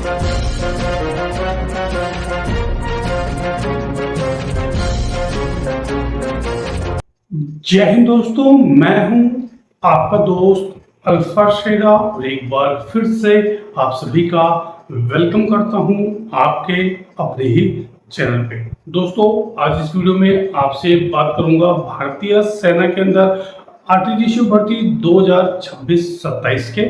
जय हिंद दोस्तों, मैं हूं आपका दोस्त अल्फा शेरा और एक बार फिर से आप सभी का वेलकम करता हूं आपके अपने ही चैनल पे। दोस्तों, आज इस वीडियो में आपसे बात करूंगा भारतीय सेना के अंदर आरटीजीसी भर्ती 2026-27 के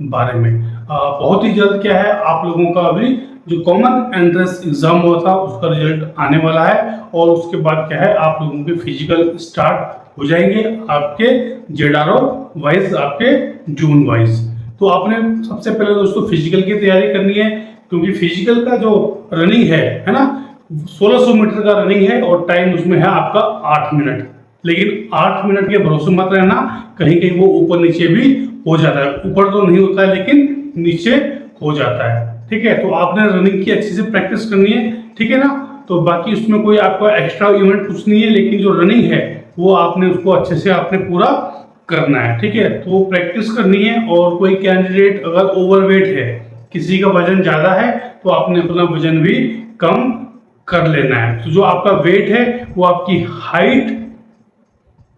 बारे में। बहुत ही जल्द क्या है, आप लोगों का अभी जो कॉमन एंट्रेंस एग्जाम हुआ था उसका रिजल्ट आने वाला है और उसके बाद क्या है, आप लोगों के फिजिकल स्टार्ट हो जाएंगे आपके जेडारो वाइज, आपके जून वाइज। तो आपने सबसे पहले दोस्तों फिजिकल की तैयारी करनी है, क्योंकि फिजिकल का जो रनिंग है ना, 1600 मीटर का रनिंग है और टाइम उसमें है आपका 8 मिनट। लेकिन 8 मिनट के भरोसे मत रहना, कहीं कहीं वो ऊपर नीचे भी हो जाता है। ऊपर तो नहीं होता है लेकिन नीचे हो जाता है। ठीक है, तो आपने रनिंग की अच्छे से प्रैक्टिस करनी है, ठीक है ना। तो बाकी उसमें कोई आपका एक्स्ट्रा इवेंट कुछ नहीं है, लेकिन जो रनिंग है वो आपने उसको अच्छे से आपने पूरा करना है। ठीक है, तो प्रैक्टिस करनी है। और कोई कैंडिडेट अगर ओवरवेट है, किसी का वजन ज्यादा है, तो आपने अपना वजन भी कम कर लेना है। तो जो आपका वेट है वो आपकी हाइट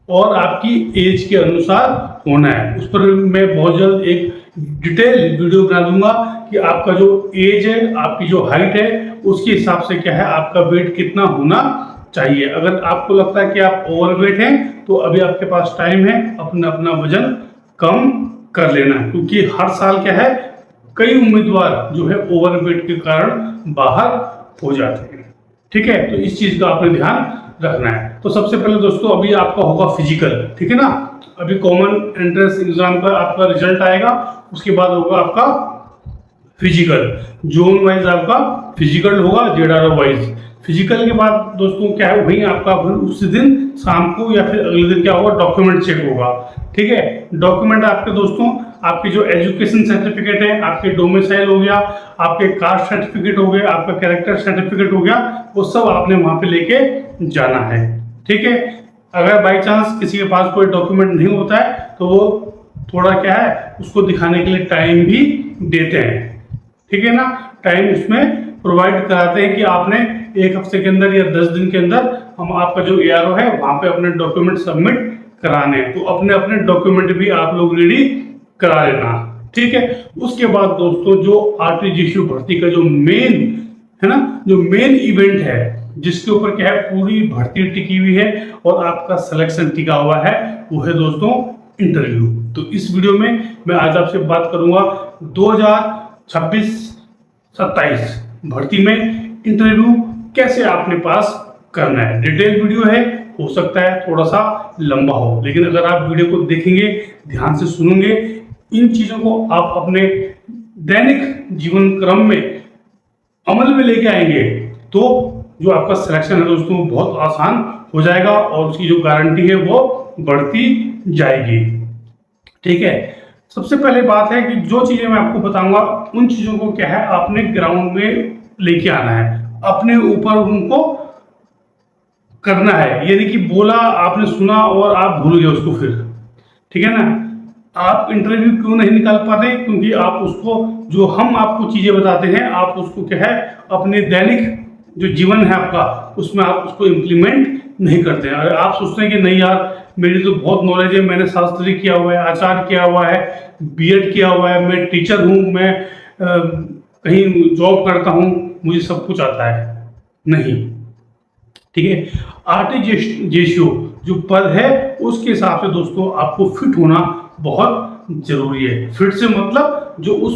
और आपकी एज के अनुसार होना है। उस पर मैं बहुत जल्द एक डिटेल वीडियो बना दूंगा कि आपका जो एज है, आपकी जो हाइट है, उसके हिसाब से क्या है आपका वेट कितना होना चाहिए। अगर आपको लगता है कि आप ओवरवेट हैं तो अभी आपके पास टाइम है अपना अपना वजन कम कर लेना, क्योंकि हर साल क्या है कई उम्मीदवार जो है ओवरवेट के कारण बाहर हो जाते हैं। ठीक है, तो इस चीज का आपने ध्यान रखना है। तो सबसे पहले दोस्तों अभी आपका होगा फिजिकल, ठीक है ना। अभी कॉमन एंट्रेंस एग्जाम का आपका रिजल्ट आएगा, उसके बाद होगा आपका फिजिकल। जोन वाइज आपका फिजिकल होगा, जेडारो वाइज। फिजिकल के बाद दोस्तों क्या है, वहीं आपका उसी दिन शाम को या फिर अगले दिन क्या होगा, डॉक्यूमेंट चेक होगा। ठीक है, डॉक्यूमेंट आपके दोस्तों आपके जो एजुकेशन सर्टिफिकेट है, आपके डोमिसाइल हो गया, आपके कास्ट सर्टिफिकेट हो गया, आपका कैरेक्टर सर्टिफिकेट हो गया, वो सब आपने वहां पे लेके जाना है। ठीक है, अगर बाई चांस किसी के पास कोई डॉक्यूमेंट नहीं होता है तो वो थोड़ा क्या है उसको दिखाने के लिए टाइम भी देते हैं। ठीक है ना, टाइम उसमें प्रोवाइड कराते हैं कि आपने 1 हफ्ते के अंदर या 10 दिन के अंदर हम आपका जो ARO है वहां पे अपने डॉक्यूमेंट सबमिट कराने हैं। तो अपने अपने डॉक्यूमेंट भी आप लोग रेडी करा लेना। ठीक है, उसके बाद दोस्तों जो आरटीजीसी भर्ती का जो मेन है ना, जो मेन इवेंट है जिसके ऊपर क्या है पूरी भर्ती टिकी हुई है और आपका सिलेक्शन टिका हुआ है, वो है दोस्तों इंटरव्यू। तो इस वीडियो में मैं आज आपसे बात करूंगा 2026-27 भर्ती में इंटरव्यू कैसे आपने पास करना है। डिटेल वीडियो है, हो सकता है थोड़ा सा लंबा हो, लेकिन अगर आप वीडियो को देखेंगे, ध्यान से सुनेंगे, इन चीजों को आप अपने दैनिक जीवन क्रम में अमल में लेके आएंगे तो जो आपका सिलेक्शन है दोस्तों बहुत आसान हो जाएगा और उसकी जो गारंटी है वो बढ़ती जाएगी। ठीक है, सबसे पहले बात है कि जो चीजें मैं आपको बताऊंगा उन चीजों को क्या है आपने ग्राउंड में लेके आना है, अपने ऊपर उनको करना है। यानी कि बोला आपने, सुना और आप भूल गए उसको फिर। ठीक है ना, आप इंटरव्यू क्यों नहीं निकाल पाते, क्योंकि आप उसको जो हम आपको चीजें बताते हैं आप उसको क्या है अपने दैनिक जो जीवन है आपका उसमें आप उसको इम्प्लीमेंट नहीं करते हैं। अगर आप सोचते हैं कि नहीं यार मेरी तो बहुत नॉलेज है, मैंने शास्त्री किया हुआ है, आचार्य किया हुआ है, बीएड किया हुआ है, मैं टीचर हूँ, मैं कहीं जॉब करता हूँ, मुझे सब कुछ आता है, नहीं। ठीक है, आरटीजीसी जो पद है उसके हिसाब से दोस्तों आपको फिट होना बहुत जरूरी है। फिट से मतलब जो उस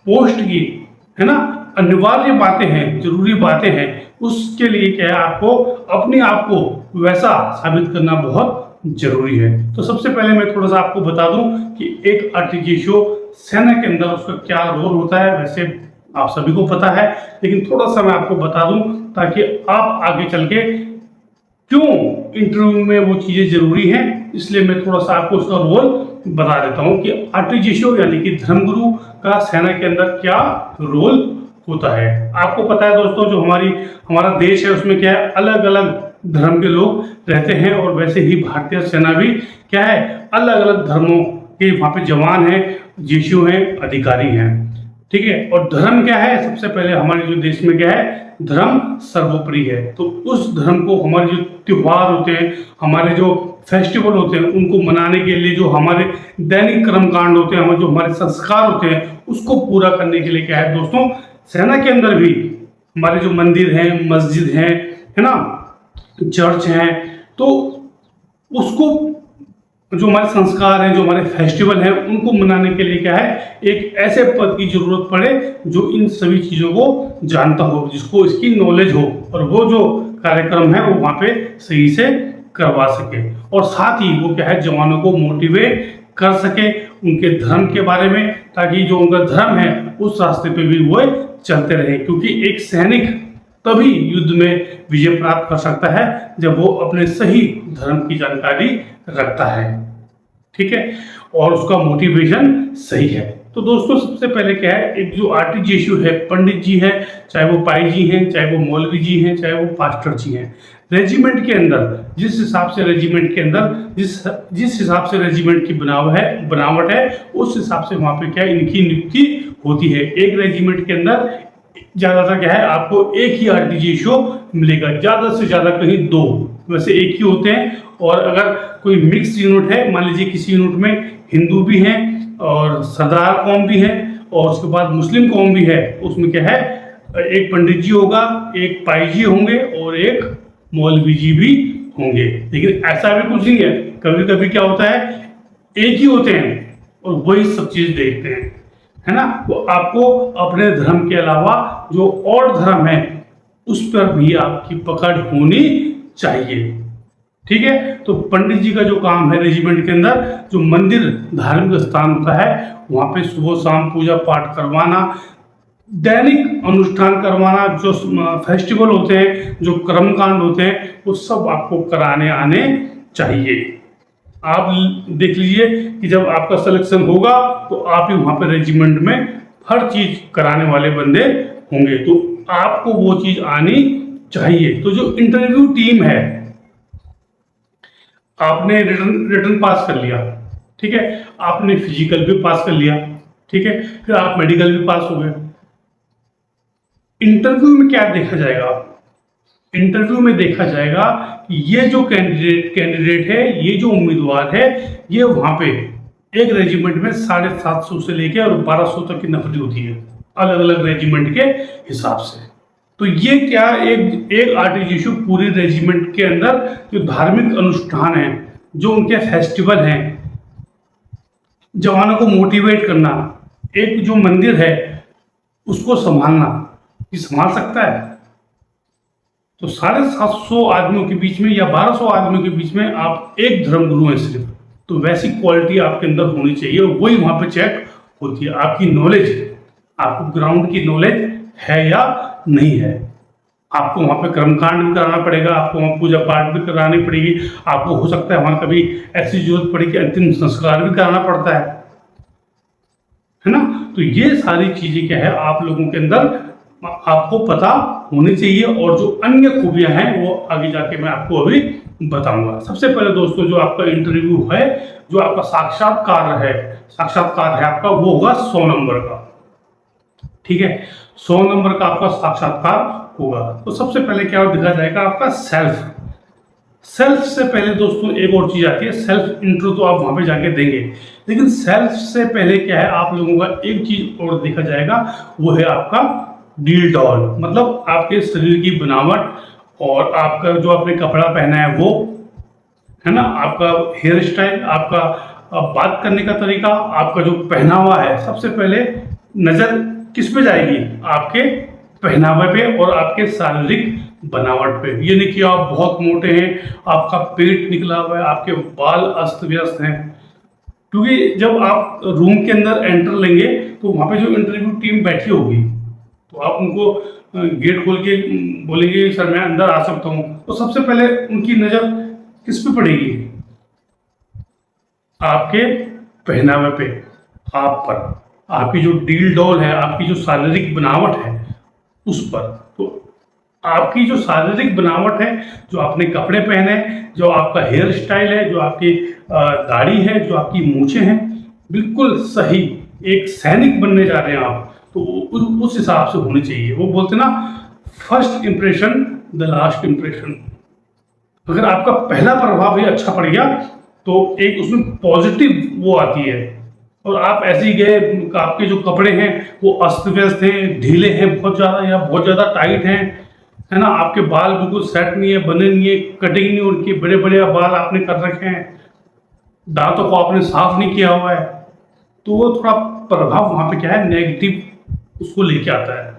पोस्ट की है ना अनिवार्य बातें हैं, जरूरी बातें हैं, उसके लिए क्या है आपको अपने आप को वैसा साबित करना बहुत जरूरी है। तो सबसे पहले मैं थोड़ा सा आपको बता दूं कि एक आरटीजीसी सेना के अंदर उसका क्या रोल होता है। वैसे आप सभी को पता है, लेकिन थोड़ा सा मैं आपको बता दूं ताकि आप आगे चल के क्यों इंटरव्यू में वो चीजें जरूरी हैं, इसलिए मैं थोड़ा सा आपको उसका रोल बता देता हूं कि आरटीजीसी यानी कि धर्मगुरु का सेना के अंदर क्या रोल होता है। आपको पता है दोस्तों जो हमारा देश है उसमें क्या है अलग अलग धर्म के लोग रहते हैं और वैसे ही भारतीय सेना भी क्या है अलग अलग धर्मों के वहां पे जवान हैं, जीशु हैं, अधिकारी हैं। ठीक है। और धर्म क्या है, सबसे पहले हमारे जो देश में क्या है, धर्म सर्वोपरि है। तो उस धर्म को हमारे जो त्योहार होते हैं, हमारे जो फेस्टिवल होते हैं, उनको मनाने के लिए जो हमारे दैनिक कर्मकांड होते हैं, जो हमारे संस्कार होते हैं, उसको पूरा करने के लिए क्या है दोस्तों, सेना के अंदर भी हमारे जो मंदिर हैं, मस्जिद हैं, है ना, चर्च हैं, तो उसको जो हमारे संस्कार हैं, जो हमारे फेस्टिवल हैं, उनको मनाने के लिए क्या है, एक ऐसे पद की जरूरत पड़े जो इन सभी चीजों को जानता हो, जिसको इसकी नॉलेज हो, और वो जो कार्यक्रम है वो वहां पे सही से करवा सके। और साथ ही वो क्या है, जवानों को मोटिवेट कर सके उनके धर्म के बारे में, ताकि जो उनका धर्म है उस रास्ते पे भी वो चलते रहे। क्योंकि एक सैनिक तभी युद्ध में विजय प्राप्त कर सकता है जब वो अपने सही धर्म की जानकारी रखता है, ठीक है, और उसका मोटिवेशन सही है। तो दोस्तों सबसे पहले क्या है, एक जो आर्टिजेशु है, पंडित जी है, चाहे वो पाई जी हैं, चाहे वो मौलवी जी हैं, चाहे वो पास्टर जी हैं, रेजिमेंट के अंदर जिस हिसाब से रेजिमेंट के अंदर जिस हिसाब से रेजिमेंट की बनावट है, उस हिसाब से वहां पे क्या इनकी नियुक्ति होती है। एक रेजिमेंट के अंदर ज्यादातर क्या है, आपको एक ही आर्टिजेशो मिलेगा, ज्यादा से ज्यादा कहीं दो, वैसे एक ही होते हैं। और अगर कोई मिक्स यूनिट है, मान लीजिए किसी यूनिट में हिंदू भी हैं और सरदार कौम भी है और उसके बाद मुस्लिम कौम भी है, उसमें क्या है, एक पंडित जी होगा, एक पाई जी होंगे और एक मौलवी जी भी होंगे। लेकिन ऐसा भी कुछ नहीं है, कभी कभी क्या होता है, एक ही होते हैं और वही सब चीज देखते हैं, है ना। तो आपको अपने धर्म के अलावा जो और धर्म है उस पर भी आपकी पकड़ होनी चाहिए, ठीक है। तो पंडित जी का जो काम है रेजिमेंट के अंदर, जो मंदिर धार्मिक स्थान होता है वहां पे सुबह शाम पूजा पाठ करवाना, दैनिक अनुष्ठान करवाना, जो फेस्टिवल होते हैं, जो कर्मकांड होते हैं, वो सब आपको कराने आने चाहिए। आप देख लीजिए कि जब आपका सिलेक्शन होगा तो आप ही वहां पर रेजिमेंट में हर चीज कराने वाले बंदे होंगे, तो आपको वो चीज आनी चाहिए। तो जो इंटरव्यू टीम है, आपने रिटर्न पास कर लिया, ठीक है, आपने फिजिकल भी पास कर लिया, ठीक है, फिर आप मेडिकल भी पास हो गए। इंटरव्यू में क्या देखा जाएगा, इंटरव्यू में देखा जाएगा कि ये जो कैंडिडेट है, ये जो उम्मीदवार है, ये वहां पे एक रेजिमेंट में 750 से लेके और 1200 तक की नफरी होती है, अलग अलग रेजिमेंट के हिसाब से। तो ये क्या, एक आर्टिजेशु पूरी रेजिमेंट के अंदर जो धार्मिक अनुष्ठान है, जो उनके फेस्टिवल हैं, जवानों को मोटिवेट करना, एक जो मंदिर है उसको संभालना, ये संभाल सकता है। तो 750 आदमियों के बीच में या 1200 आदमियों के बीच में आप एक धर्मगुरु हैं सिर्फ, तो वैसी क्वालिटी आपके अंदर होनी चाहिए, और वही वहां पे चेक होती है। आपकी नॉलेज, आपको ग्राउंड की नॉलेज है या नहीं है। आपको वहां पे कर्मकांड भी कराना पड़ेगा, आपको वहां पूजा पाठ भी करानी पड़ेगी, आपको हो सकता है वहां कभी ऐसी जरूरत पड़े कि अंतिम संस्कार भी कराना पड़ता है ना। तो ये सारी चीजें क्या है, आप लोगों के अंदर आपको पता होनी चाहिए, और जो अन्य खूबियां हैं वो आगे जाके मैं आपको अभी बताऊंगा। सबसे पहले दोस्तों, जो आपका इंटरव्यू है, जो आपका साक्षात्कार है आपका, वो होगा 100 नंबर का, ठीक है, 100 नंबर का आपका साक्षात्कार होगा। तो सबसे पहले क्या देखा जाएगा, आपका सेल्फ से पहले दोस्तों एक और चीज आती है, सेल्फ इंट्रो तो आप वहां पे जाके देंगे, लेकिन सेल्फ से पहले क्या है, आप लोगों का एक चीज और देखा जाएगा, वो है आपका डील डॉल, मतलब आपके शरीर की बनावट, और आपका जो आपने कपड़ा पहना है वो, है ना, आपका हेयर स्टाइल, आपका बात करने का तरीका, आपका जो पहनावा है। सबसे पहले नजर किस पे जाएगी, आपके पहनावे पे और आपके शारीरिक बनावट पे। ये नहीं कि आप बहुत मोटे हैं, आपका पेट निकला हुआ है, आपके बाल अस्त व्यस्त हैं, क्योंकि जब आप रूम के अंदर एंटर लेंगे तो वहां पे जो इंटरव्यू टीम बैठी होगी, तो आप उनको गेट खोल के बोलेंगे सर मैं अंदर आ सकता हूँ, तो सबसे पहले उनकी नजर किस पे पड़ेगी, आपके पहनावे पे, आप पर, आपकी जो डील डॉल है, आपकी जो शारीरिक बनावट है उस पर। तो आपकी जो शारीरिक बनावट है, जो आपने कपड़े पहने, जो आपका हेयर स्टाइल है, जो आपकी दाढ़ी है, जो आपकी मूछें हैं, बिल्कुल सही, एक सैनिक बनने जा रहे हैं आप, तो उस हिसाब से होनी चाहिए। वो बोलते ना, first impression the last impression. अगर आपका पहला प्रभाव ही अच्छा पड़ गया तो एक उसमें पॉजिटिव वो आती है, और आप ऐसे ही गए, आपके जो कपड़े हैं वो अस्त व्यस्त हैं, ढीले हैं बहुत ज़्यादा या बहुत ज़्यादा टाइट हैं, है ना, आपके बाल बिल्कुल सेट नहीं है, बने नहीं है, कटिंग नहीं, उनके बड़े बड़े बाल आपने कर रखे हैं, दांतों को आपने साफ नहीं किया हुआ है, तो वो थोड़ा प्रभाव वहाँ पे क्या है, नेगेटिव उसको लेके आता है।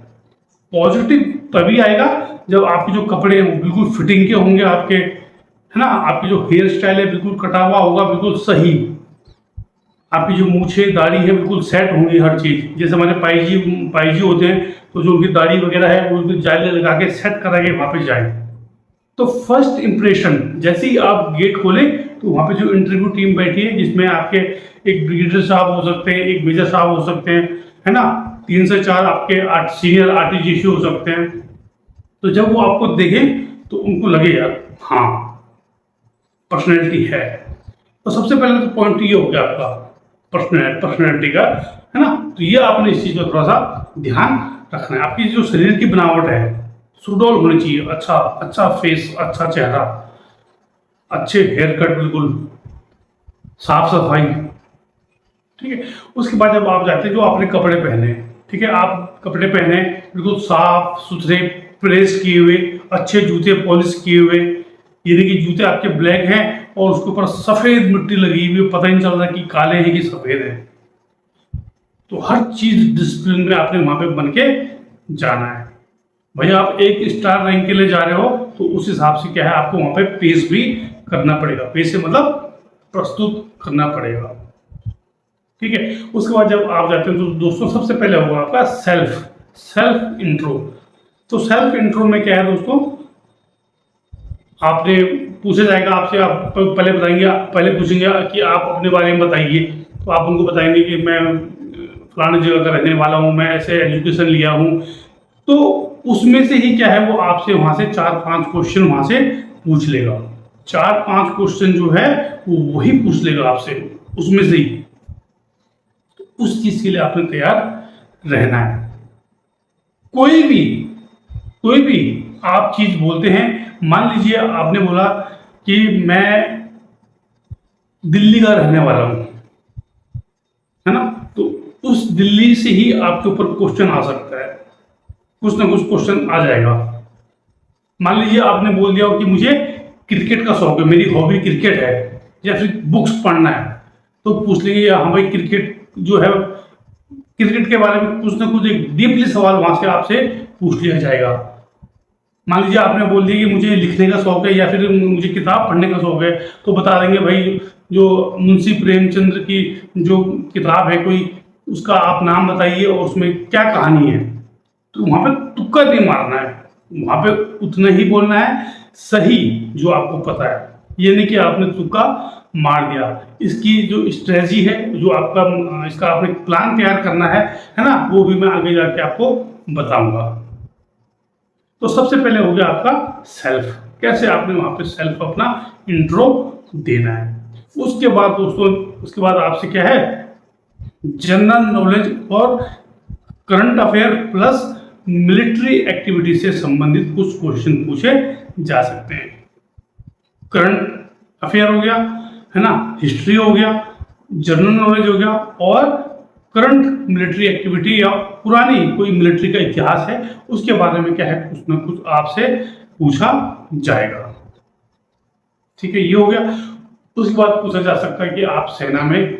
पॉजिटिव तभी आएगा जब आपके जो कपड़े हैं वो बिल्कुल फिटिंग के होंगे आपके, है ना, आपकी जो हेयर स्टाइल है बिल्कुल कटा हुआ होगा, बिल्कुल सही, आपकी जो मूछे दाढ़ी है बिल्कुल सेट होंगी हर चीज़। जैसे हमारे पाई जी होते हैं, तो जो उनकी दाढ़ी वगैरह है वो उनकी जाले लगा के सेट करा के वहाँ पे जाए। तो फर्स्ट इंप्रेशन, जैसे ही आप गेट खोले तो वहाँ पे जो इंटरव्यू टीम बैठी है, जिसमें आपके एक ब्रिगेडियर साहब हो सकते हैं, एक मेजर साहब हो सकते हैं, है ना, 3 से 4 आपके सीनियर आरटीजीसी हो सकते हैं। तो जब वो आपको देखें तो उनको लगे यार हाँ पर्सनैलिटी है। तो सबसे पहले तो पॉइंट ये हो गया आपका पर्सनैलिटी का, है ना। तो ये आपने इस चीज़ का थोड़ा सा ध्यान रखना है। आपकी जो शरीर की बनावट है सुडौल होनी चाहिए, अच्छा फेस, अच्छा चेहरा, अच्छे हेयर कट, बिल्कुल साफ सफाई, ठीक है। उसके बाद जब आप जाते हैं, जो आपने कपड़े पहने, ठीक है, आप कपड़े पहने बिल्कुल साफ सुथरे, प्रेस किए हुए, अच्छे जूते पॉलिश किए हुए, यानी कि जूते आपके ब्लैक हैं और उसके ऊपर सफेद मिट्टी लगी हुई, पता ही नहीं चल रहा कि काले हैं कि सफेद है। तो हर चीज डिसिप्लिन में आपने वहां पे बन के जाना है। भाई आप एक स्टार रैंक के लिए जा रहे हो तो उस हिसाब से क्या है, आपको वहां पे पेश भी करना पड़ेगा। पेश से मतलब प्रस्तुत करना पड़ेगा, ठीक है। उसके बाद जब आप जाते हैं तो दोस्तों सबसे पहले होगा आपका सेल्फ इंट्रो। तो सेल्फ इंट्रो में क्या है दोस्तों, आपने पूछा जाएगा आपसे, आप पहले बताएंगे, पहले पूछेंगे कि आप अपने बारे में बताइए। तो आप उनको बताएंगे कि मैं फलाने जगह का रहने वाला हूँ, मैं ऐसे एजुकेशन लिया हूँ। तो उसमें से ही क्या है, वो आपसे वहाँ से 4-5 क्वेश्चन वहाँ से पूछ लेगा। 4-5 क्वेश्चन जो है वो वही पूछ लेगा आपसे उसमें से ही। तो उस चीज़ के लिए आपने तैयार रहना है। कोई भी आप चीज़ बोलते हैं, मान लीजिए आपने बोला कि मैं दिल्ली का रहने वाला हूँ, है ना, तो उस दिल्ली से ही आपके ऊपर क्वेश्चन आ सकता है, कुछ ना कुछ क्वेश्चन आ जाएगा। मान लीजिए आपने बोल दिया हो कि मुझे क्रिकेट का शौक है, मेरी हॉबी क्रिकेट है, या फिर बुक्स पढ़ना है, तो पूछ लेंगे हाँ भाई क्रिकेट जो है, क्रिकेट के बारे में कुछ ना कुछ एक डीपली सवाल वहां से आपसे पूछ लिया जाएगा। मान लीजिए आपने बोल दिया कि मुझे लिखने का शौक है या फिर मुझे किताब पढ़ने का शौक है, तो बता देंगे भाई जो मुंशी प्रेमचंद्र की जो किताब है कोई, उसका आप नाम बताइए और उसमें क्या कहानी है। तो वहां पे तुक्का नहीं मारना है, वहां पे उतना ही बोलना है सही जो आपको पता है, ये नहीं कि आपने तुक्का मार दिया। इसकी जो स्ट्रेटजी है, जो आपका इसका आपने प्लान तैयार करना है ना, वो भी मैं आगे जाके आपको बताऊंगा। तो सबसे पहले हो गया आपका सेल्फ, कैसे आपने वहां पे सेल्फ अपना इंट्रो देना है। उसके बाद दोस्तों, उसके बाद आपसे क्या है, जनरल नॉलेज और current affair plus military activity से संबंधित कुछ क्वेश्चन पूछे जा सकते हैं। करंट अफेयर हो गया, है ना, हिस्ट्री हो गया, जनरल नॉलेज हो गया, और करंट मिलिट्री एक्टिविटी या पुरानी कोई मिलिट्री का इतिहास है उसके बारे में क्या है, कुछ ना कुछ आपसे पूछा जाएगा, ठीक है। ये हो गया। उसके बाद पूछा जा सकता है कि आप सेना में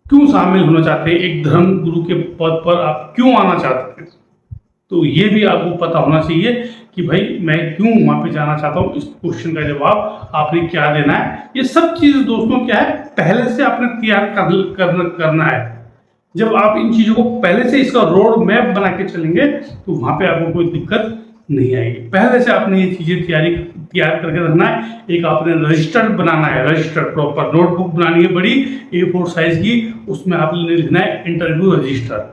क्यों शामिल होना चाहते हैं, एक धर्म गुरु के पद पर आप क्यों आना चाहते हैं। तो ये भी आपको पता होना चाहिए कि भाई मैं क्यों वहां पे जाना चाहता हूँ, इस क्वेश्चन का जवाब आपने क्या देना है। ये सब चीज दोस्तों क्या है, पहले से आपने तैयार करना है। जब आप इन चीजों को पहले से इसका रोड मैप बना के चलेंगे तो वहां पे आपको कोई दिक्कत नहीं आएगी। पहले से आपने ये चीजें तैयार करके रखना है। एक आपने रजिस्टर बनाना है, रजिस्टर प्रॉपर नोटबुक बनानी है बड़ी A4 साइज की, उसमें आपने लिखना है इंटरव्यू रजिस्टर।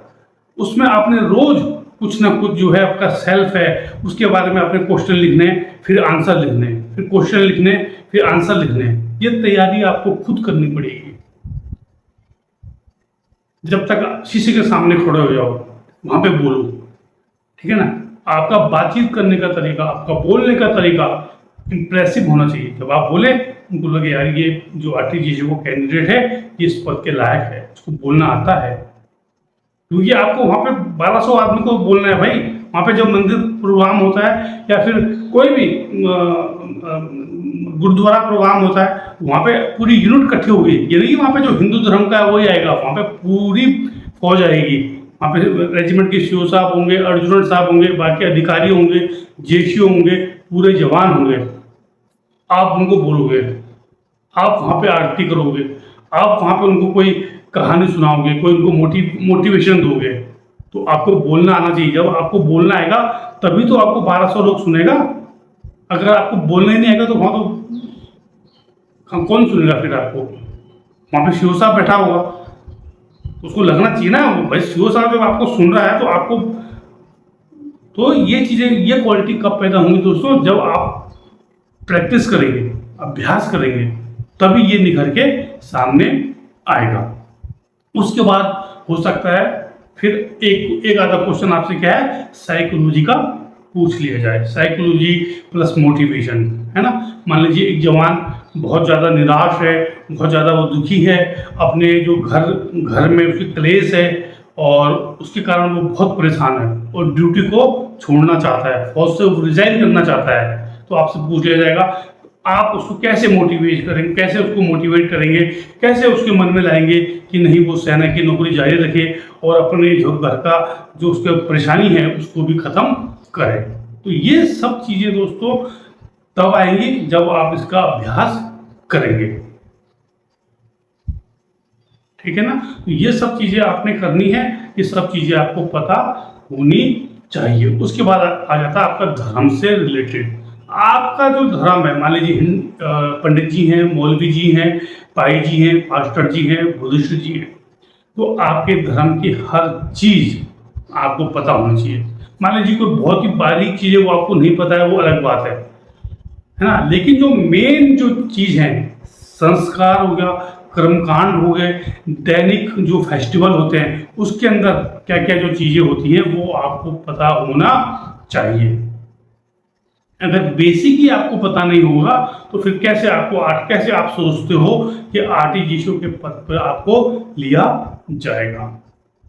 उसमें आपने रोज कुछ ना कुछ जो है आपका सेल्फ है उसके बारे में आपने क्वेश्चन लिखने, फिर आंसर लिखने, फिर क्वेश्चन लिखने, फिर आंसर लिखने। ये तैयारी आपको खुद करनी पड़ेगी जब तक शीशे के सामने खड़े हो जाओ, वहां पे बोलो। ठीक है ना, आपका बातचीत करने का तरीका, आपका बोलने का तरीका इंप्रेसिव होना चाहिए। जब आप बोले उनको लगे यार ये जो आरटीजीएसओ कैंडिडेट है ये इस पद के लायक है, उसको बोलना आता है। क्योंकि आपको वहां पे 1200 आदमी को बोलना है भाई। वहां पे जब मंदिर प्रोग्राम होता है या फिर कोई भी गुरुद्वारा प्रोग्राम होता है, वहां पे पूरी यूनिट इकट्ठी होगी। ये नहीं वहां पे जो हिंदू धर्म का है वही आएगा, वहां पे पूरी फौज आएगी। वहां पे रेजिमेंट के सीओ साहब होंगे, अर्जुनट साहब होंगे, बाकी अधिकारी होंगे, जेसीओ होंगे, पूरे जवान होंगे। आप उनको बोलोगे, आप वहां पे आरती करोगे, आप वहां पे उनको कोई कहानी सुनाओगे, कोई उनको मोटिवेशन दोगे। तो आपको बोलना आना चाहिए। जब आपको बोलना आएगा तभी तो आपको 1200 लोग सुनेगा। अगर आपको बोलना ही नहीं आएगा तो वहां तो कौन सुनेगा फिर आपको? वहां पे सीओ साहब बैठा होगा तो उसको लगना चाहिए ना भाई सीओ साहब जब आपको सुन रहा है तो आपको। तो ये चीजें, ये क्वालिटी कब पैदा होंगी दोस्तों? जब आप प्रैक्टिस करेंगे, अभ्यास करेंगे, तभी ये निखर के सामने आएगा। उसके बाद हो सकता है फिर एक आधा क्वेश्चन आपसे क्या है, साइकोलॉजी का पूछ लिया जाए। साइकोलॉजी प्लस मोटिवेशन, है ना। मान लीजिए एक जवान बहुत ज़्यादा निराश है, बहुत ज़्यादा वो दुखी है, अपने जो घर में उसकी क्लेश है और उसके कारण वो बहुत परेशान है और ड्यूटी को छोड़ना चाहता है, फौज से वो रिजाइन करना चाहता है। तो आपसे पूछ लिया जाएगा आप उसको कैसे मोटिवेट करेंगे, कैसे उसको मोटिवेट करेंगे, कैसे उसके मन में लाएंगे कि नहीं वो सेना की नौकरी जारी रखे और अपने जो घर का जो उसके परेशानी है उसको भी खत्म करे। तो ये सब चीजें दोस्तों तब आएंगी जब आप इसका अभ्यास करेंगे। ठीक है ना, तो ये सब चीजें आपने करनी है, ये सब चीजें आपको पता होनी चाहिए। उसके बाद आ जाता है आपका धर्म से रिलेटेड। आपका जो धर्म है, मान लीजिए पंडित जी हैं, मौलवी जी हैं, पाई जी हैं, पास्टर जी हैं, बुद्धिस्ट जी हैं, तो आपके धर्म की हर चीज आपको पता होनी चाहिए। मान लीजिए कोई बहुत ही बारीक चीज है वो आपको नहीं पता है, वो अलग बात है ना। लेकिन जो मेन जो चीज है, संस्कार हो गया, कर्मकांड हो गए, दैनिक जो फेस्टिवल होते हैं उसके अंदर क्या क्या जो चीजें होती हैं वो आपको पता होना चाहिए। अगर बेसिक ही आपको पता नहीं होगा तो फिर कैसे आप सोचते हो कि आरटीजीएसओ के पद पर आपको लिया जाएगा?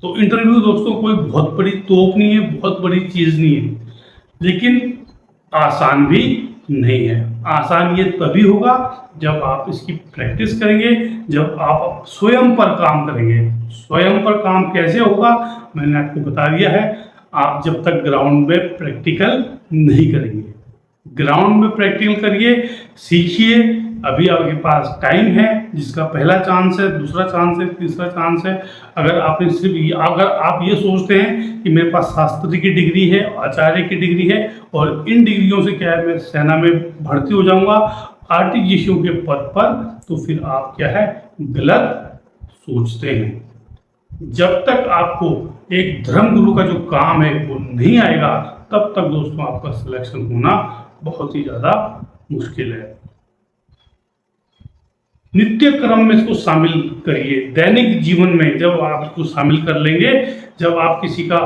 तो इंटरव्यू दोस्तों कोई बहुत बड़ी तोप नहीं है, बहुत बड़ी चीज नहीं है, लेकिन आसान भी नहीं है। आसान ये तभी होगा जब आप इसकी प्रैक्टिस करेंगे, जब आप स्वयं पर काम करेंगे। स्वयं पर काम कैसे होगा मैंने आपको बता दिया है। आप जब तक ग्राउंड में प्रैक्टिकल नहीं करेंगे, ग्राउंड में प्रैक्टिकल करिए, सीखिए। अभी आपके पास टाइम है, जिसका पहला चांस है, दूसरा चांस है, तीसरा चांस है। अगर आप ये सोचते हैं कि मेरे पास शास्त्री की डिग्री है, आचार्य की डिग्री है और इन डिग्रियों से क्या है मैं सेना में भर्ती हो जाऊंगा आरटीजीएसओ के पद पर, तो फिर आप क्या है गलत सोचते हैं। जब तक आपको एक धर्म गुरु का जो काम है वो नहीं आएगा तब तक दोस्तों आपका सिलेक्शन होना बहुत ही ज्यादा मुश्किल है। नित्य क्रम में इसको शामिल करिए। दैनिक जीवन में जब आप इसको शामिल कर लेंगे, जब आप किसी का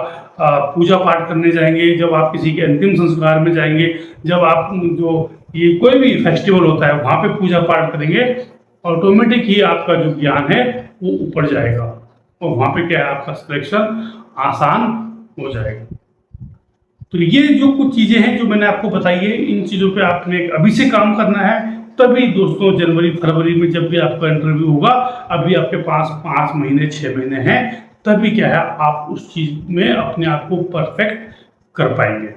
पूजा पाठ करने जाएंगे, जब आप किसी के अंतिम संस्कार में जाएंगे, जब आप जो ये कोई भी फेस्टिवल होता है वहां पे पूजा पाठ करेंगे, ऑटोमेटिक ही आपका जो ज्ञान है वो ऊपर जाएगा और वहां पे क्या है आपका सिलेक्शन आसान हो जाएगा। तो ये जो कुछ चीजें हैं जो मैंने आपको बताई है, इन चीजों पे आपने अभी से काम करना है। तभी दोस्तों जनवरी फरवरी में जब भी आपका इंटरव्यू होगा, अभी आपके पास 5 महीने 6 महीने हैं, तभी क्या है आप उस चीज में अपने आप को परफेक्ट कर पाएंगे।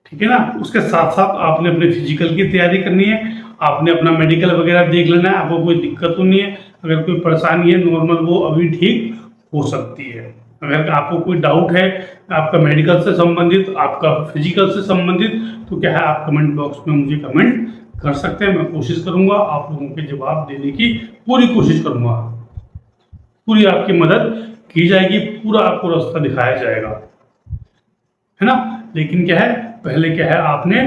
ठीक है ना। उसके साथ साथ आपने अपने फिजिकल की तैयारी करनी है, आपने अपना मेडिकल वगैरह देख लेना है। आपको कोई दिक्कत तो नहीं है, अगर कोई परेशानी है नॉर्मल वो अभी ठीक हो सकती है। अगर आपको कोई डाउट है आपका मेडिकल से संबंधित, आपका फिजिकल से संबंधित, तो क्या है आप कमेंट बॉक्स में मुझे कमेंट कर सकते हैं। मैं कोशिश करूंगा आप लोगों के जवाब देने की पूरी कोशिश करूंगा, पूरी आपकी मदद की जाएगी, पूरा आपको रास्ता दिखाया जाएगा, है ना। लेकिन क्या है पहले क्या है आपने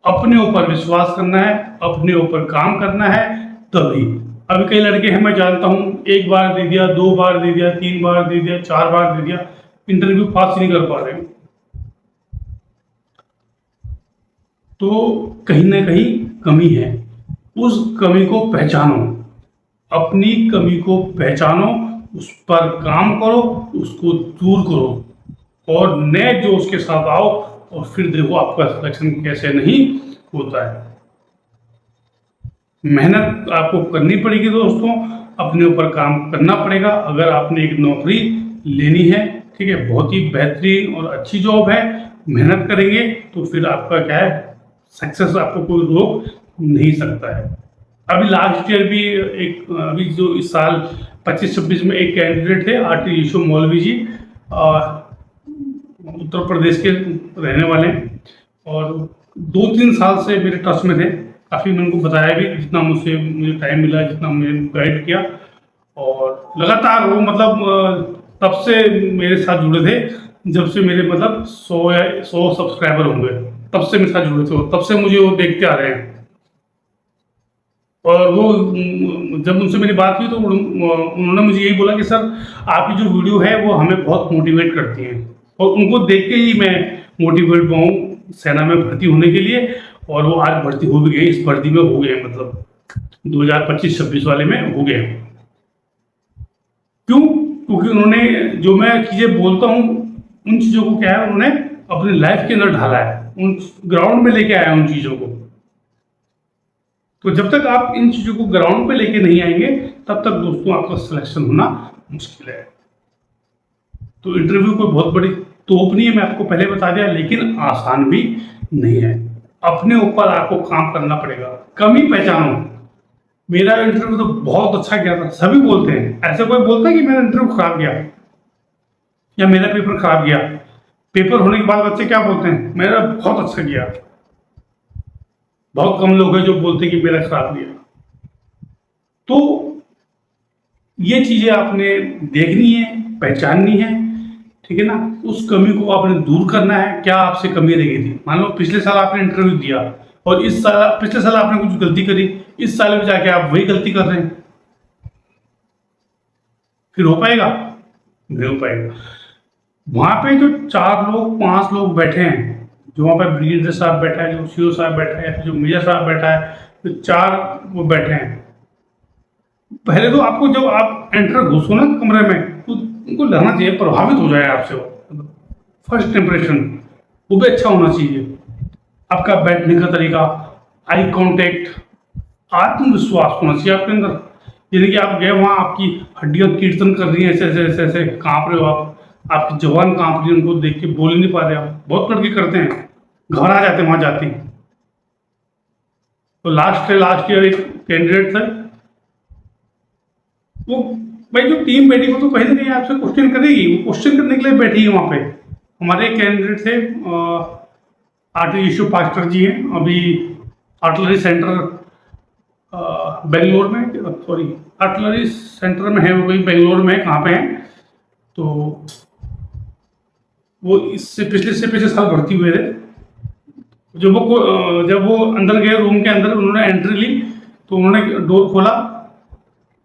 अपने ऊपर विश्वास करना है, अपने ऊपर काम करना है, तभी अभी कई लड़के हैं, मैं जानता हूँ, एक बार दे दिया, 2 बार दे दिया, 3 बार दे दिया, 4 बार दे दिया, इंटरव्यू पास ही नहीं कर पा रहे हैं। तो कहीं ना कहीं कमी है, उस कमी को पहचानो, अपनी कमी को पहचानो, उस पर काम करो, उसको दूर करो और नए जोश के साथ आओ और फिर देखो आपका सिलेक्शन कैसे नहीं होता है। मेहनत आपको करनी पड़ेगी दोस्तों, अपने ऊपर काम करना पड़ेगा। अगर आपने एक नौकरी लेनी है, ठीक है, बहुत ही बेहतरीन और अच्छी जॉब है, मेहनत करेंगे तो फिर आपका क्या है, सक्सेस आपको कोई रोक नहीं सकता है। अभी लास्ट ईयर भी अभी जो इस साल 25-26 में एक कैंडिडेट थे, आरटी ईशो मौलवी जी, उत्तर प्रदेश के रहने वाले हैं और 2-3 साल से मेरे टच में थे। काफ़ी मैंने उनको बताया भी, जितना मुझे टाइम मिला, जितना मुझे गाइड किया, और लगातार वो मतलब तब से मेरे साथ जुड़े थे जब से मेरे मतलब 100 सब्सक्राइबर होंगे, तब से मेरे साथ जुड़े थे, तब से मुझे वो देखते आ रहे हैं। और वो जब उनसे मेरी बात हुई तो उन्होंने मुझे यही बोला कि सर आपकी जो वीडियो है वो हमें बहुत मोटिवेट करती हैं, और उनको देख के ही मैं मोटिवेट हुआ हूँ सेना में भर्ती होने के लिए। और वो आज भर्ती हो भी गए, इस भर्ती में हो गए, मतलब 2025-26 वाले में हो गए। क्यों? क्योंकि उन्होंने जो मैं चीज़ें बोलता हूँ उन चीज़ों को क्या है, उन्होंने अपनी लाइफ के अंदर ढाला है, उन ग्राउंड में लेके आया उन चीज़ों को। तो जब तक आप इन चीज़ों को ग्राउंड पे लेके नहीं आएंगे तब तक दोस्तों आपका सिलेक्शन होना मुश्किल है। तो इंटरव्यू कोई बहुत बड़ी तोप नहीं है, मैं आपको पहले बता दिया, लेकिन आसान भी नहीं है। अपने ऊपर आपको काम करना पड़ेगा, कमी पहचानो। मेरा इंटरव्यू तो बहुत अच्छा गया था, सभी बोलते हैं, ऐसा कोई बोलता है कि मेरा इंटरव्यू खराब गया या मेरा पेपर खराब गया? पेपर होने के बाद बच्चे क्या बोलते हैं, मेरा बहुत अच्छा गया। बहुत कम लोग हैं जो बोलते हैं कि मेरा खराब गया। तो ये चीजें आपने देखनी है, पहचाननी है, ठीक है ना। उस कमी को आपने दूर करना है। क्या आपसे कमी रह गई थी? मान लो पिछले साल आपने इंटरव्यू दिया और इस साल, पिछले साल आपने कुछ गलती करी, इस साल में जाके आप वही गलती कर रहे हैं, फिर हो पाएगा? नहीं हो पाएगा। वहां पे जो 4 लोग 5 लोग बैठे हैं, जो वहां पर ब्रिगेडियर साहब बैठा है, जो सीओ साहब बैठा है, जो मेजर साहब बैठा है, जो 4 वो बैठे हैं, पहले तो आपको जब आप एंटर घुसो ना कमरे में तो उनको लगना चाहिए, प्रभावित हो जाए आपसे वो, फर्स्ट इंप्रेशन वो भी अच्छा होना चाहिए। आपका बैठने का तरीका, आई कांटेक्ट, आत्मविश्वास होना चाहिए आपके अंदर। यानी कि आप गए वहाँ, आपकी हड्डियां कीर्तन कर रही हैं, ऐसे ऐसे ऐसे ऐसे कांप रहे हो आप, आपकी जवान कांप रही है, उनको देख के बोल ही नहीं पा रहे आप। बहुत लड़के करते हैं, घबरा जाते हैं वहां जाते हैं। तो लास्ट ईयर एक कैंडिडेट था, वो भाई जो टीम बैठी वो तो कहीं ना कहीं आपसे क्वेश्चन करेगी, वो क्वेश्चन करने के लिए बैठी है वहाँ पे। हमारे एक कैंडिडेट थे आरटी ईशो पास्टर जी हैं, अभी आर्टिलरी सेंटर बेंगलोर में, सॉरी आर्टिलरी सेंटर में है वो, भाई बेंगलोर में कहाँ पे है, तो वो इससे पिछले साल भर्ती हुए थे। जब वो अंदर गए रूम के अंदर, उन्होंने एंट्री ली तो उन्होंने डोर खोला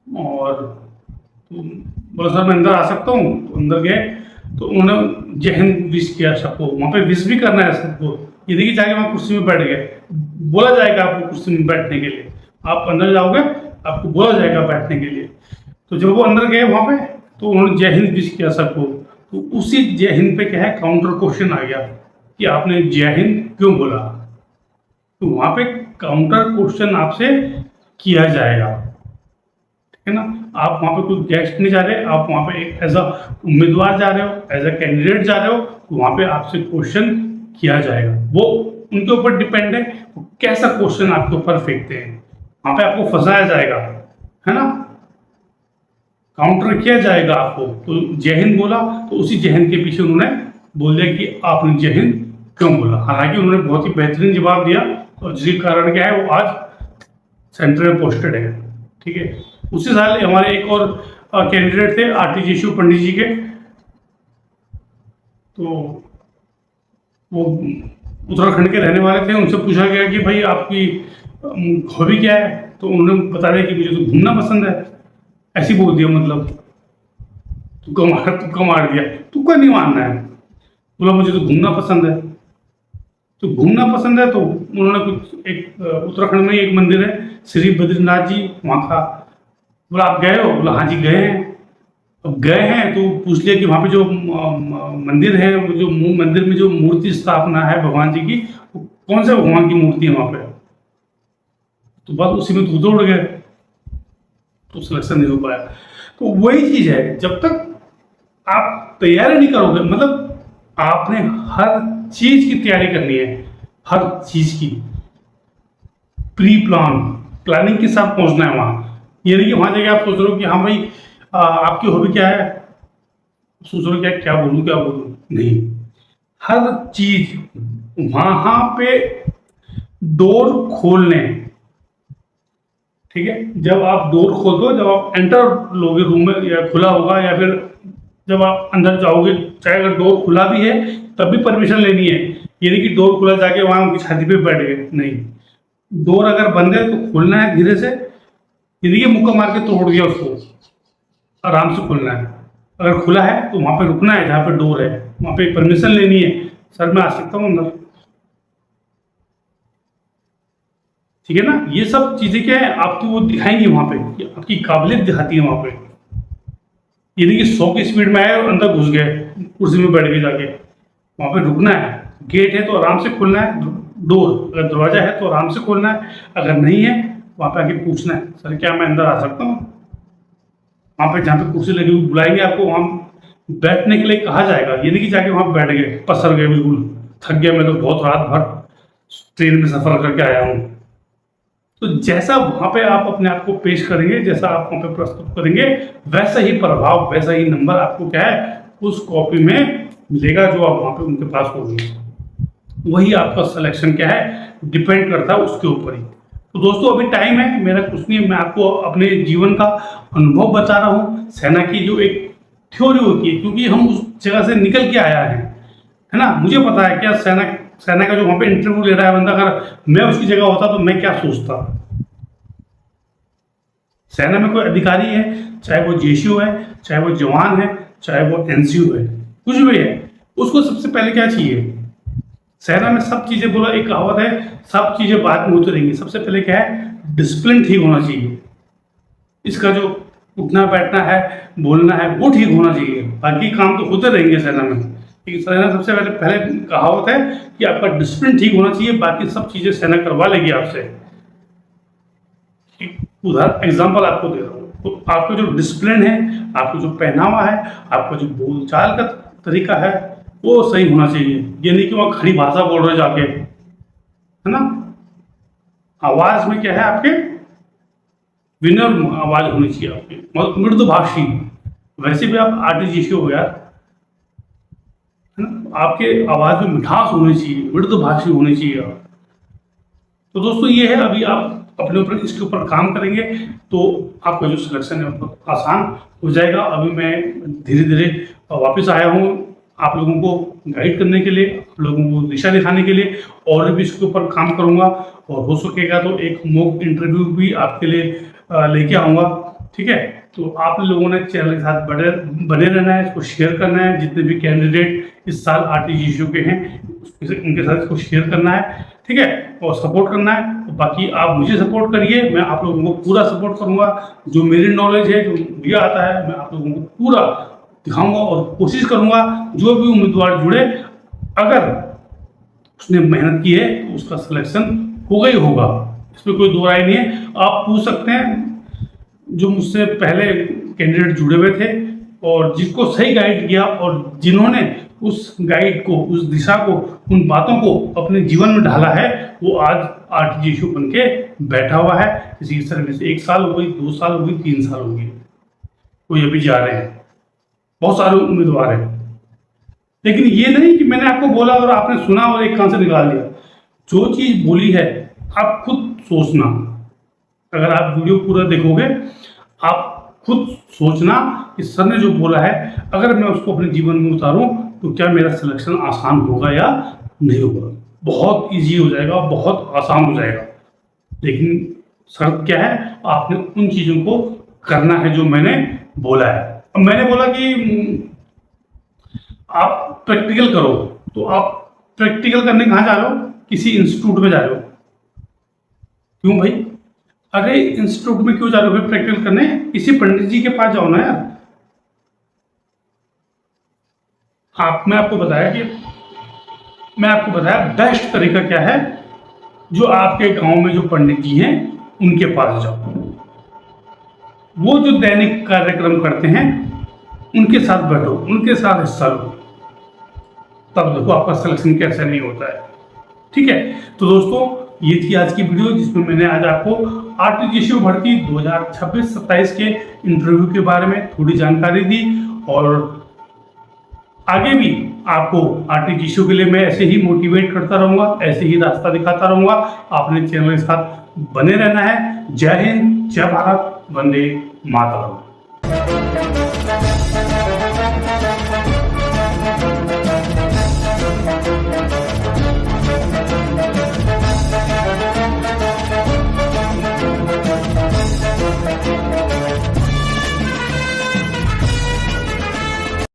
और तो बोला सर मैं अंदर आ सकता हूँ? तो अंदर गए तो उन्होंने जय हिंद विश किया सबको। वहाँ पे विश भी करना है सबको, ये देखिए जाके वहाँ कुर्सी में बैठ गए, बोला जाएगा आपको कुर्सी में बैठने के लिए, आप अंदर जाओगे आपको बोला जाएगा बैठने के लिए। तो जब वो अंदर गए वहाँ पे तो उन्होंने जय हिंद विश किया सबको। तो उसी जय हिंद पे क्या है, काउंटर क्वेश्चन आ गया कि आपने जय हिंद क्यों बोला। तो वहाँ पे काउंटर क्वेश्चन आपसे किया जाएगा, है ना। आप वहाँ पे कोई गेस्ट नहीं जा रहे, आप वहाँ पे एक एज अ उम्मीदवार जा रहे हो, एज अ कैंडिडेट जा रहे हो, तो वहाँ पे आपसे क्वेश्चन किया जाएगा। वो उनके ऊपर डिपेंड है वो कैसा क्वेश्चन आपके ऊपर फेंकते हैं, वहाँ पे आपको फंसाया जाएगा, है ना, काउंटर किया जाएगा आपको। तो जय हिंद बोला तो उसी जय हिंद के पीछे उन्होंने बोल दिया कि आपने जय हिंद क्यों बोला। हालांकि उन्होंने बहुत ही बेहतरीन जवाब दिया और जिसके कारण क्या है वो आज सेंटर में पोस्टेड है, ठीक है। उसी साल हमारे एक और कैंडिडेट थे आरटी शिव पंडित जी के, तो वो उत्तराखंड के रहने वाले थे। उनसे पूछा गया कि भाई आपकी हॉबी क्या है, तो उन्होंने बता दिया कि मुझे तो घूमना पसंद है। ऐसे ही बोल दिया, मतलब तुक्का मार दिया। तुक्का नहीं मारना है, बोला मुझे तो घूमना पसंद है। तो घूमना पसंद है तो उन्होंने कुछ एक उत्तराखंड में एक मंदिर है श्री बद्रीनाथ जी, वहाँ का। बोला आप गए हो? बोला हाँ जी गए हैं। अब गए हैं तो पूछ लिया कि वहाँ पे जो मंदिर है, वो जो मंदिर में जो मूर्ति स्थापना है भगवान जी की, वो कौन से भगवान की मूर्ति है वहाँ पे? तो बस उसी में तो दौड़ गए, तो सिलेक्शन नहीं हो पाया। तो वही चीज है, जब तक आप तैयारी नहीं करोगे, मतलब आपने हर चीज की तैयारी करनी है, हर चीज की प्री प्लानिंग के साथ पहुंचना है वहां। ये नहीं कि वहां जाके आप सोच रहे हो कि हाँ भाई आपकी हॉबी क्या है, सोच रहे हो क्या क्या बोलूं, नहीं। हर चीज वहां पे डोर खोलने, ठीक है। जब आप डोर खोल दो, जब आप एंटर लोगे रूम में, या खुला होगा, या फिर जब आप अंदर जाओगे, चाहे अगर डोर खुला भी है तब भी परमिशन लेनी है। ये नहीं कि डोर खुला जाके वहां उनकी छाती पे बैठ गए, नहीं। डोर अगर बंद है तो खोलना है धीरे से, ये नहीं कि मुक्का मार के तोड़ दिया उसको, आराम से खोलना है। अगर खुला है तो वहां पे रुकना है, जहाँ पे डोर है वहां पे परमिशन लेनी है, सर मैं आ सकता हूँ अंदर, ठीक है ना। ये सब चीजें क्या है आपकी, वो दिखाएंगी वहां पे, आपकी काबिलियत दिखाती है वहां पे। ये नहीं कि 100 की स्पीड में आए और अंदर घुस गए, कुर्सी में बैठ गए जाके। वहां पे रुकना है, गेट है तो आराम से खोलना है, डोर अगर दरवाजा है तो आराम से खोलना है, अगर नहीं है वहां पे आके पूछना है सर क्या मैं अंदर आ सकता हूँ। वहां पे जहाँ पे कुर्सी लगी हुई बुलाएंगे आपको, वहां बैठने के लिए कहा जाएगा। ये नहीं कि जाके वहां बैठ गए, पसर गए, बिल्कुल थक गया, मैं तो बहुत रात भर ट्रेन में सफर करके आया हूँ। तो जैसा वहां पे आप अपने आप को पेश करेंगे, जैसा आप वहां पे प्रस्तुत करेंगे, वैसा ही प्रभाव, वैसा ही नंबर आपको क्या है उस कॉपी में मिलेगा जो आप वहां पे उनके पास होगी। वही आपका सिलेक्शन क्या है, डिपेंड करता है उसके ऊपर ही। तो दोस्तों अभी टाइम है, मेरा कुछ नहीं है, मैं आपको अपने जीवन का अनुभव बता रहा हूँ। सेना की जो एक थ्योरी होती है, क्योंकि हम उस जगह से निकल के आया है ना। मुझे पता है क्या सेना का जो वहां पे इंटरव्यू ले रहा है बंदा, अगर मैं उसकी जगह होता तो मैं क्या सोचता। सेना में कोई अधिकारी है, चाहे वो जेसीओ है, चाहे वो जवान है, चाहे वो एनसीओ है, कुछ भी है, उसको सबसे पहले क्या चाहिए? सेना में सब चीजें, बोला एक कहावत है, सब चीजें बाद में होती रहेंगी, सबसे पहले क्या है डिसिप्लिन ठीक होना चाहिए। इसका जो उठना बैठना है, बोलना है, वो ठीक होना चाहिए। बाकी काम तो होते रहेंगे सेना में, लेकिन सेना सबसे पहले कहावत है कि आपका डिसिप्लिन ठीक होना चाहिए, बाकी सब चीजें सेना करवा लेगी आपसे। उदाहरण एग्जाम्पल आपको दे रहा हूँ, तो आपका जो डिसिप्लिन है, आपका जो पहनावा है, आपका जो बोलचाल का तरीका है, वो सही होना चाहिए। ये नहीं कि वहाँ खड़ी भाषा बोल रहे जाके, है ना। आवाज में क्या है आपके, विनम्र आवाज होनी चाहिए आपकी, मतलब मृदुभाषी। वैसे भी आप आर्टिस्ट हो यार, है ना। आपके आवाज में मिठास होनी चाहिए, मृदुभाषी होनी चाहिए आप। तो दोस्तों ये है, अभी आप अपने ऊपर इसके ऊपर काम करेंगे तो आपका जो सिलेक्शन है बहुत आसान हो जाएगा। अभी मैं धीरे धीरे वापस आया हूँ आप लोगों को गाइड करने के लिए, आप लोगों को दिशा दिखाने के लिए, और भी इसके ऊपर काम करूँगा। और हो सकेगा तो एक मॉक इंटरव्यू भी आपके लिए लेके आऊँगा, ठीक है। तो आप लोगों ने चैनल के साथ बने रहना है, इसको शेयर करना है। जितने भी कैंडिडेट इस साल आरटीजीएसयू के हैं उनके साथ इसको शेयर करना है, ठीक है, और सपोर्ट करना है। तो बाकी आप मुझे सपोर्ट करिए, मैं आप लोगों को पूरा सपोर्ट करूंगा। जो मेरी नॉलेज है, जो मुझे आता है, मैं आप लोगों को पूरा दिखाऊंगा और कोशिश करूंगा जो भी उम्मीदवार जुड़े, अगर उसने मेहनत की है तो उसका सिलेक्शन होगा ही होगा, इसमें कोई दो राय नहीं है। आप पूछ सकते हैं जो मुझसे पहले कैंडिडेट जुड़े हुए थे और जिसको सही गाइड किया, और जिन्होंने उस गाइड को, उस दिशा को, उन बातों को अपने जीवन में ढाला है, वो आज आरटीजीएसयू बन के बैठा हुआ है। किसी की सर्विस 1 साल हो गई, 2 साल हो गई, 3 साल हो गई, कोई अभी जा रहे हैं, बहुत सारे उम्मीदवार हैं। लेकिन ये नहीं कि मैंने आपको बोला और आपने सुना और एक कान से निकाल दिया। जो चीज बोली है आप खुद सोचना, अगर आप वीडियो पूरा देखोगे आप खुद सोचना कि सर ने जो बोला है, अगर मैं उसको अपने जीवन में उतारूं तो क्या मेरा सिलेक्शन आसान होगा या नहीं होगा। बहुत इजी हो जाएगा, बहुत आसान हो जाएगा। लेकिन शर्त क्या है, आपने उन चीजों को करना है जो मैंने बोला है। अब मैंने बोला कि आप प्रैक्टिकल करो, तो आप प्रैक्टिकल करने कहाँ जा रहे हो? किसी इंस्टीट्यूट में जा रहे हो। क्यों भाई? अरे इंस्टीट्यूट में क्यों जा रहे हो भाई प्रैक्टिकल करने? किसी पंडित जी के पास जाओ ना यार। मैं आपको बताया बेस्ट तरीका क्या है, जो आपके गांव में जो पंडित जी हैं उनके पास जाओ। वो जो दैनिक कार्यक्रम करते हैं उनके साथ बैठो, उनके साथ हिस्सा लो, तब देखो आपका सिलेक्शन कैसे नहीं होता है। ठीक है, तो दोस्तों ये थी आज की वीडियो, जिसमें मैंने आज आपको आरटीजीएससी भर्ती 2026-27 के इंटरव्यू के बारे में थोड़ी जानकारी दी, और आगे भी आपको आरटीजीएससी के लिए मैं ऐसे ही मोटिवेट करता रहूंगा, ऐसे ही रास्ता दिखाता रहूंगा। आपने चैनल के साथ बने रहना है। जय हिंद, जय भारत, वंदे मातरम।